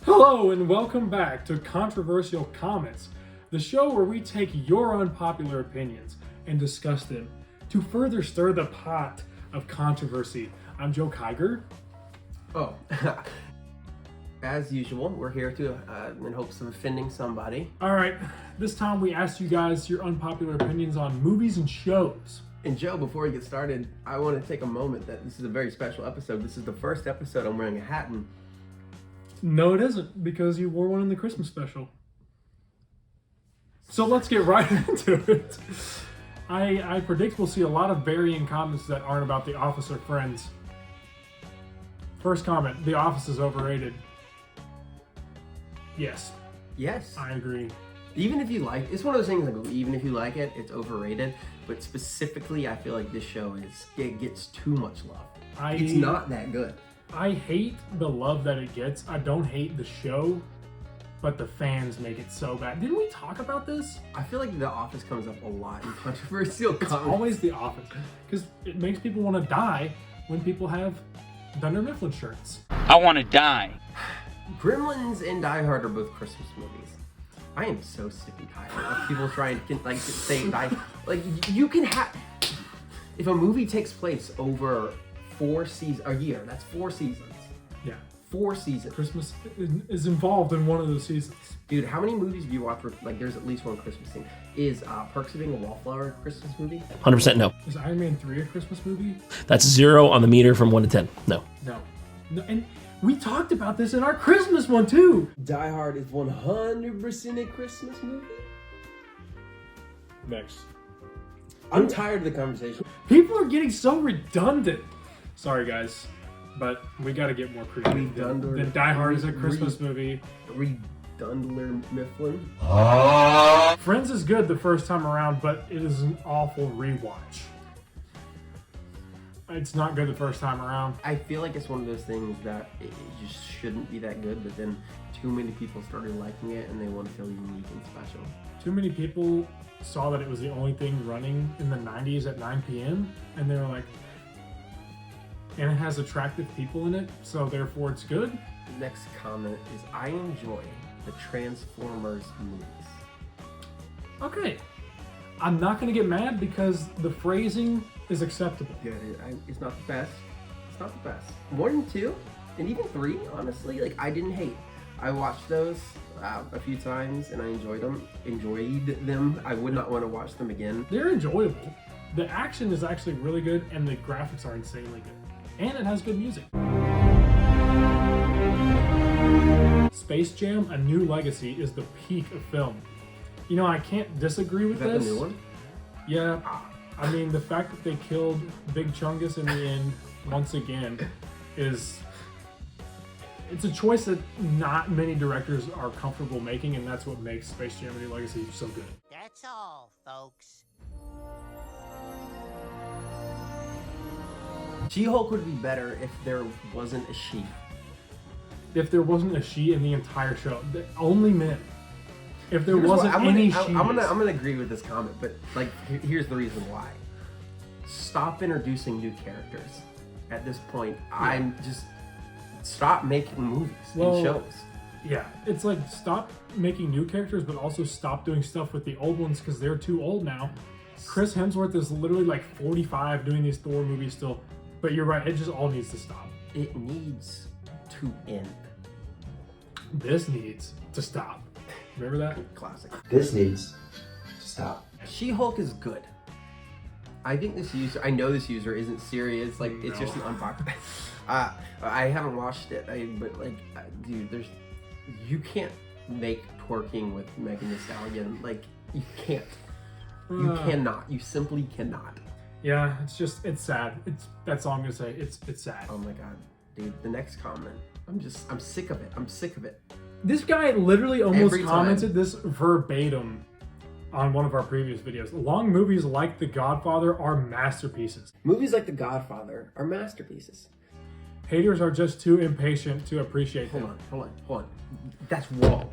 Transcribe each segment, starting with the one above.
Hello and welcome back to Controversial Comments, the show where we take your unpopular opinions and discuss them to further stir the pot of controversy. I'm Joe Kiger. Oh, as usual, we're here to in hopes of offending somebody. All right, this time we asked you guys your unpopular opinions on movies and shows. And Joe, before we get started, I want to take a moment that this is a very special episode. This is the first episode I'm wearing a hat in. No, it isn't, because you wore one in the Christmas special. So let's get right into it. I predict we'll see a lot of varying comments that aren't about The Office or Friends. First comment, The Office is overrated. Yes, Yes. I agree. Even if you like, it's one of those things like even if you like it, it's overrated. But specifically, I feel like this show it gets too much love. It's not that good. I hate the love that it gets. I don't hate the show, but the fans make it so bad. Didn't we talk about this? I feel like The Office comes up a lot in controversial It's comments. always The Office, because it makes people want to die when people have Dunder Mifflin shirts. I want to die. Gremlins and Die Hard are both Christmas movies. I am so sick and tired of people trying to like say die. Like you can have if a movie takes place over 4 seasons a year, that's 4 seasons. Yeah, 4 seasons. Christmas is involved in one of those seasons. Dude, how many movies have you watched where, like, there's at least one Christmas thing? Is Perks of Being a Wallflower a Christmas movie? 100% no. Is Iron Man 3 a Christmas movie? That's 0 on the meter from 1 to 10. No. No. And we talked about this in our Christmas one too. Die Hard is 100% a Christmas movie? Next. I'm tired of the conversation. People are getting so redundant. Sorry guys, but we got to get more creative than Die Hard is a Christmas movie. Redundler Mifflin. Friends is good the first time around, but it is an awful rewatch. It's not good the first time around. I feel like it's one of those things that it just shouldn't be that good, but then too many people started liking it and they want to feel unique and special. Too many people saw that it was the only thing running in the 90s at 9 p.m. and they were like, and it has attractive people in it, so therefore it's good. The next comment is, I enjoy the Transformers movies. Okay. I'm not going to get mad because the phrasing is acceptable. Yeah, it's not the best. It's not the best. 1 and 2, and even 3, honestly, like, I didn't hate. I watched those a few times and I enjoyed them. I would not want to watch them again. They're enjoyable. The action is actually really good and the graphics are insanely good. And it has good music. Space Jam: A New Legacy is the peak of film. You know, I can't disagree with Is that this. the new one? Yeah, I mean, the fact that they killed Big Chungus in the end, once again, it's a choice that not many directors are comfortable making, and that's what makes Space Jam: A New Legacy so good. That's all, folks. She-Hulk would be better if there wasn't a she. If there wasn't a she in the entire show, only men. If there Here's wasn't what- any I'm she's. gonna agree with this comment, but like here's the reason why. Stop introducing new characters. At this point, I'm just stop making movies and shows. Yeah, it's like stop making new characters, but also stop doing stuff with the old ones because they're too old now. Chris Hemsworth is literally like 45 doing these Thor movies still. But you're right, it just all needs to stop. It needs to end. This needs to stop. Remember that? Classic. This needs to stop. She-Hulk is good. I think I know this user isn't serious. Like, it's just an unpopular. I haven't watched it, dude, you can't make twerking with Megan Thee Stallion. Like, you can't. You cannot. You simply cannot. Yeah, it's sad. That's all I'm gonna say. It's sad. Oh my god, dude. The next comment. I'm sick of it. I'm sick of it. This guy literally almost Every time. commented this verbatim on one of our previous videos. Long movies like The Godfather are masterpieces. Movies like The Godfather are masterpieces. Haters are just too impatient to appreciate them. Hold on. That's wrong.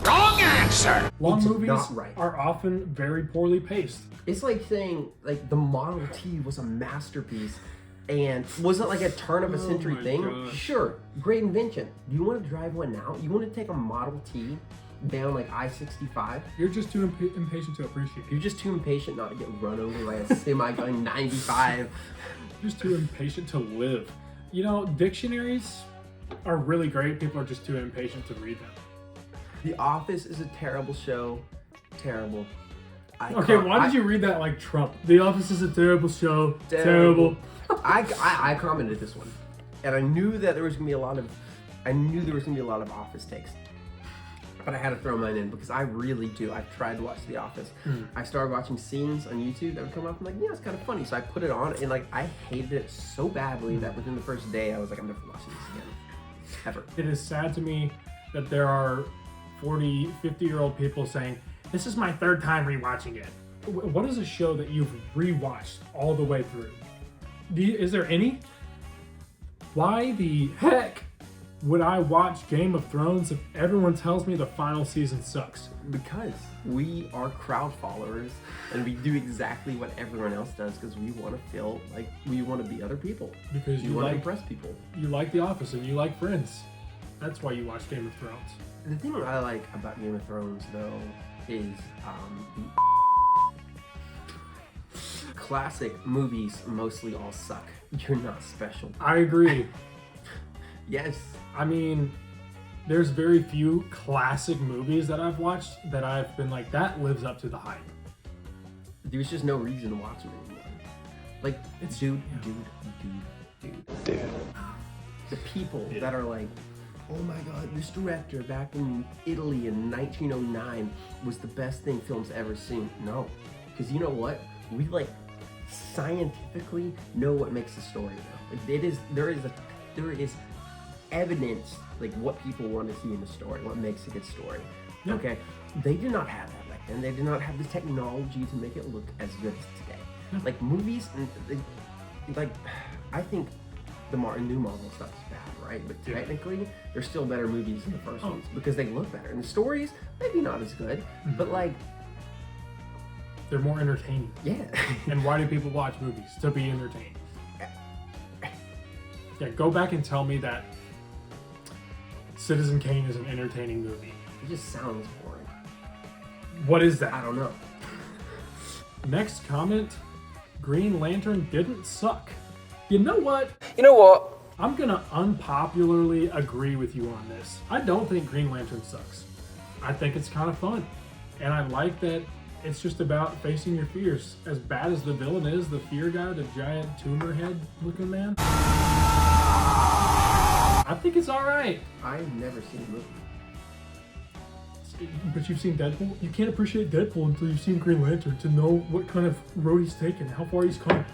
Wrong answer. Long It's movies not right. are often very poorly paced. It's like saying like the Model T was a masterpiece And was it like a turn of a century my thing? gosh. Sure, great invention. Do you want to drive one now? You want to take a Model T down like I-65? You're just too impatient to appreciate. You're just too impatient not to get run over by a semi going 95. Just too impatient to live. You know, dictionaries are really great. People are just too impatient to read them. The Office is a terrible show. Terrible. Okay, why did you read that like Trump? The Office is a terrible show. Terrible. I commented this one, and I knew that there was gonna be a lot of, Office takes, but I had to throw mine in because I really do. I've tried to watch The Office. I started watching scenes on YouTube that would come up. I'm like, yeah, it's kind of funny. So I put it on, and like I hated it so badly that within the first day I was like, I'm never watching this again, ever. It is sad to me that there are 40, 50-year-old people saying, this is my third time rewatching it. What is a show that you've rewatched all the way through? Is there any? Why the heck would I watch Game of Thrones if everyone tells me the final season sucks? Because we are crowd followers and we do exactly what everyone else does because we want to feel like we want to be other people. Because you want to impress people. You like The Office and you like Friends. That's why you watch Game of Thrones. The thing I like about Game of Thrones, though, is the classic movies mostly all suck. You're not special. I agree. Yes. I mean, there's very few classic movies that I've watched that I've been like, that lives up to the hype. There's just no reason to watch them anymore. Like, dude. The people that are like, oh my god, this director back in Italy in 1909 was the best thing film's ever seen. No, because you know what? We like scientifically know what makes a story now. Like there is evidence like what people want to see in a story, what makes a good story. Yeah. Okay, they did not have that back then. They did not have the technology to make it look as good as today. Yeah. Like movies, like I think the new Marvel stuff is bad, right? But Yeah. technically, they're still better movies than the first ones because they look better. And the stories, maybe not as good, but like, they're more entertaining. yeah. And why do people watch movies? To be entertained. Yeah, go back and tell me that Citizen Kane is an entertaining movie. It just sounds boring. What is that? I don't know. Next comment, Green Lantern didn't suck. You know what? I'm gonna unpopularly agree with you on this. I don't think Green Lantern sucks. I think it's kind of fun. And I like that it's just about facing your fears. As bad as the villain is, the fear guy, the giant tumor head looking man, I think it's alright. I've never seen the movie. But you've seen Deadpool? You can't appreciate Deadpool until you've seen Green Lantern to know what kind of road he's taken, how far he's come.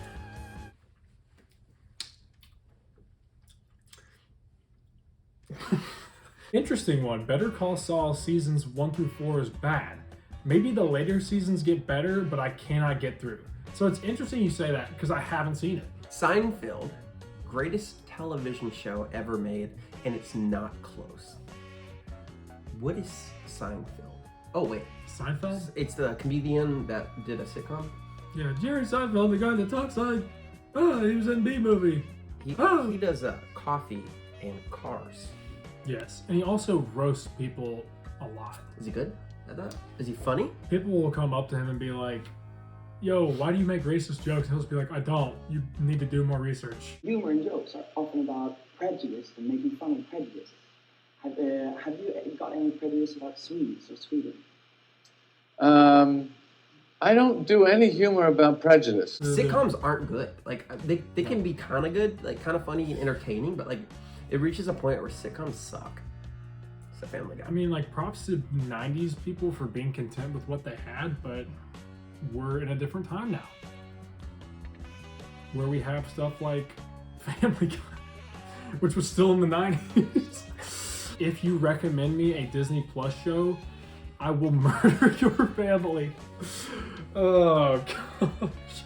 Interesting one. Better Call Saul seasons 1 through 4 is bad. Maybe the later seasons get better, but I cannot get through. So it's interesting you say that because I haven't seen it. Seinfeld, greatest television show ever made, and it's not close. What is Seinfeld? Oh wait, Seinfeld? it's the comedian that did a sitcom. Yeah, Jerry Seinfeld, the guy that talks like, he was in B-movie. He does coffee and cars. Yes, and he also roasts people a lot. Is he good at that? Is he funny? People will come up to him and be like, yo, why do you make racist jokes? And he'll just be like, I don't. You need to do more research. Humor and jokes are often about prejudice and making fun of prejudice. Have you got any prejudice about Swedes or Sweden? I don't do any humor about prejudice. Sitcoms aren't good. Like they can be kind of good, like kind of funny and entertaining, but like it reaches a point where sitcoms suck. It's a Family Guy. I mean, like, props to 90s people for being content with what they had, but we're in a different time now. Where we have stuff like Family Guy, which was still in the 90s. If you recommend me a Disney Plus show, I will murder your family. Oh, gosh.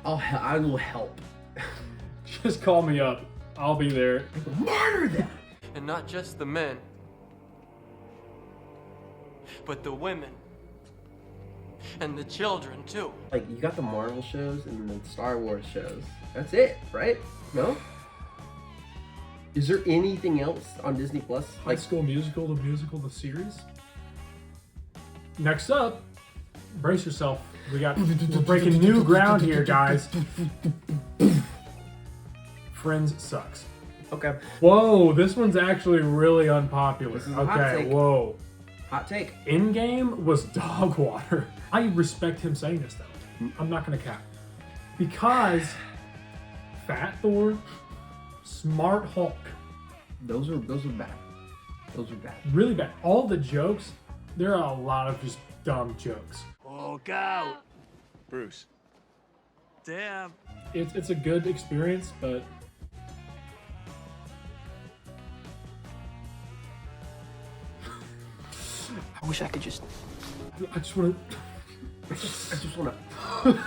I will help. Just call me up. I'll be there. Murder them! And not just the men, but the women And the children, too. Like, you got the Marvel shows and the Star Wars shows. That's it, right? No? Is there anything else on Disney Plus? High School Musical, the series. Next up, brace yourself. We're breaking new ground here, guys. Friends sucks. Okay. Whoa, this one's actually really unpopular. This is a hot take. Whoa. Hot take. Endgame was dog water. I respect him saying this though. I'm not gonna cap. Because Fat Thor, Smart Hulk. Those are bad. Those are bad. Really bad. All the jokes, there are a lot of just dumb jokes. Look out! Bruce. Damn. It's a good experience, but I wish I could just... I just want to.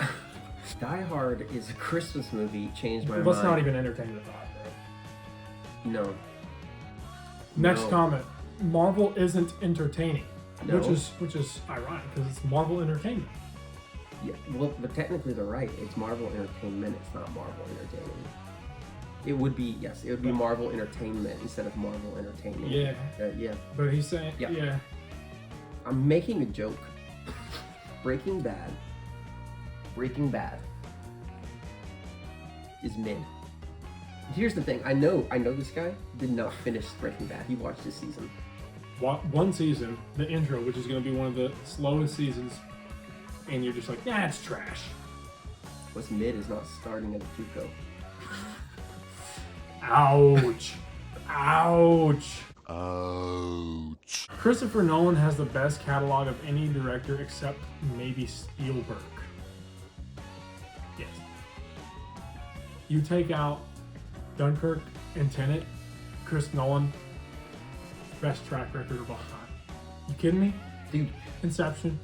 Die Hard is a Christmas movie. Changed my mind. Let's not even entertain the thought, bro. No. Next No. comment. Marvel isn't entertaining, No. which is ironic because it's Marvel Entertainment. Yeah, well, but technically they're right. It's Marvel Entertainment. It's not Marvel Entertainment. It would be, yes, it would be Marvel Entertainment instead of Marvel Entertainment. Yeah. Yeah. But he's saying, Yeah. yeah. I'm making a joke. Breaking Bad is mid. Here's the thing. I know this guy did not finish Breaking Bad. He watched this season. One season, the intro, which is going to be one of the slowest seasons, and you're just like, yeah, it's trash. What's mid is not starting at a Tuco. Ouch. Ouch. Christopher Nolan has the best catalog of any director except maybe Spielberg. Yes. You take out Dunkirk and Tenet, Chris Nolan, best track record of all time. You kidding me? Dude, Inception.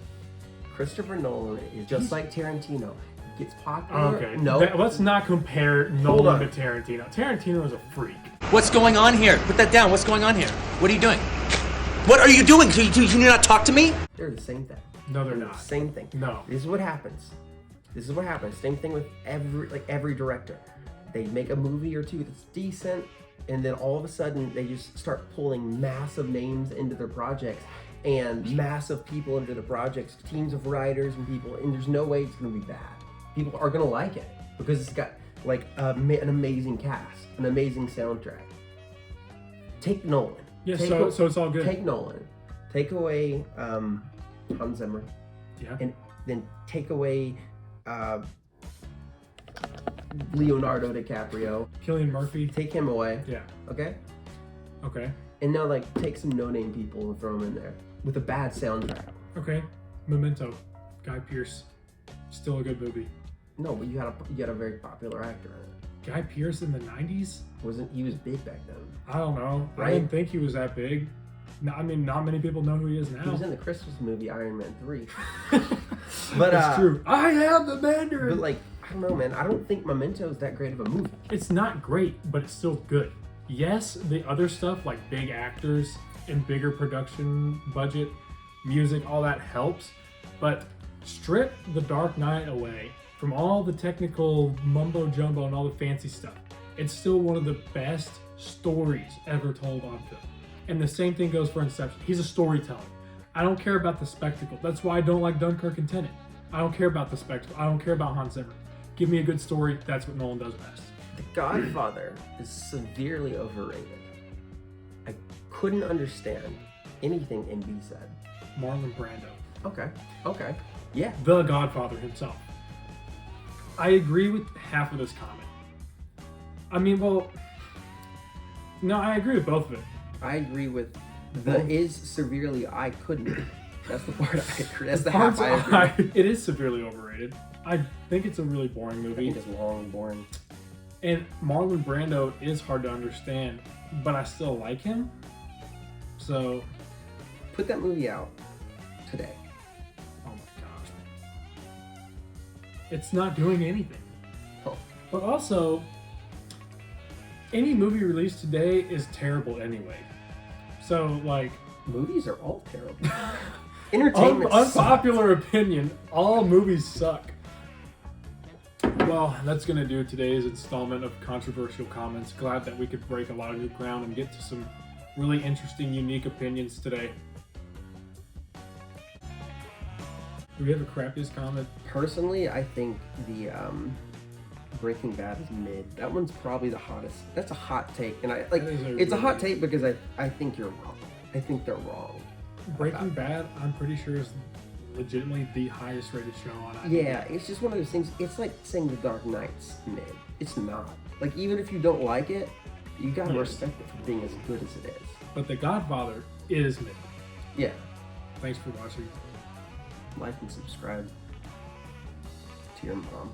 Christopher Nolan is just like Tarantino. He gets popular. Okay. No. Let's not compare Nolan to Tarantino. Tarantino is a freak. What's going on here? Put that down. What's going on here? What are you doing? What are you doing? Do you not talk to me? They're the same thing. No, they're not. Same thing. No. This is what happens. Same thing with every director. They make a movie or two that's decent, and then all of a sudden they just start pulling massive names into their projects and massive people into the projects, teams of writers and people, and there's no way it's gonna be bad. People are gonna like it because it's got like an amazing cast, an amazing soundtrack. Take Nolan. Yeah, so it's all good. Take Nolan. Take away Hans Zimmer. Yeah. And then take away Leonardo DiCaprio. Cillian Murphy. Take him away. Yeah. Okay? Okay. And now like take some no-name people and throw them in there with a bad soundtrack. Okay. Memento. Guy Pearce. Still a good movie. No, but you got a very popular actor in it. Guy Pearce in the 90s? He was big back then. I don't know. Right? I didn't think he was that big. No, I mean, not many people know who he is now. He was in the Christmas movie Iron Man 3. But That's true. I am the Mandarin. But like, I don't know, man. I don't think Memento is that great of a movie. It's not great, but it's still good. Yes, the other stuff like big actors and bigger production budget, music, all that helps. But strip The Dark Knight away from all the technical mumbo jumbo and all the fancy stuff. It's still one of the best stories ever told on film. And the same thing goes for Inception. He's a storyteller. I don't care about the spectacle. That's why I don't like Dunkirk and Tenet. I don't care about the spectacle. I don't care about Hans Zimmer. Give me a good story. That's what Nolan does best. The Godfather is severely overrated. I couldn't understand anything NB said. Marlon Brando. Okay. Yeah. The Godfather himself. I agree with half of this comment. I mean, well, no, I agree with both of it. I agree with the is severely I couldn't. That's the part I agree. That's the Parts half I agree. it is severely overrated. I think it's a really boring I movie. think it's long and boring. And Marlon Brando is hard to understand, but I still like him. So, Put that movie out today. oh my gosh. It's not doing anything. Oh. But also, any movie released today is terrible anyway. So, like, Movies are all terrible. Entertainment Unpopular opinion. All movies suck. Well, that's going to do today's installment of Controversial Comments. Glad that we could break a lot of new ground and get to some really interesting, unique opinions today. Do we have a crappiest comment? Personally, I think the Breaking Bad is mid. That one's probably the hottest. That's a hot take, and it's a hot take because I think you're wrong. I think they're wrong. Breaking Bad, I'm pretty sure is legitimately the highest rated show on IMDb. Yeah, it's just one of those things. It's like saying The Dark Knight's mid. It's not. Like, even if you don't like it, you gotta respect it for being as good as it is. But The Godfather is mid. Yeah. Thanks for watching. Like and subscribe to your mom.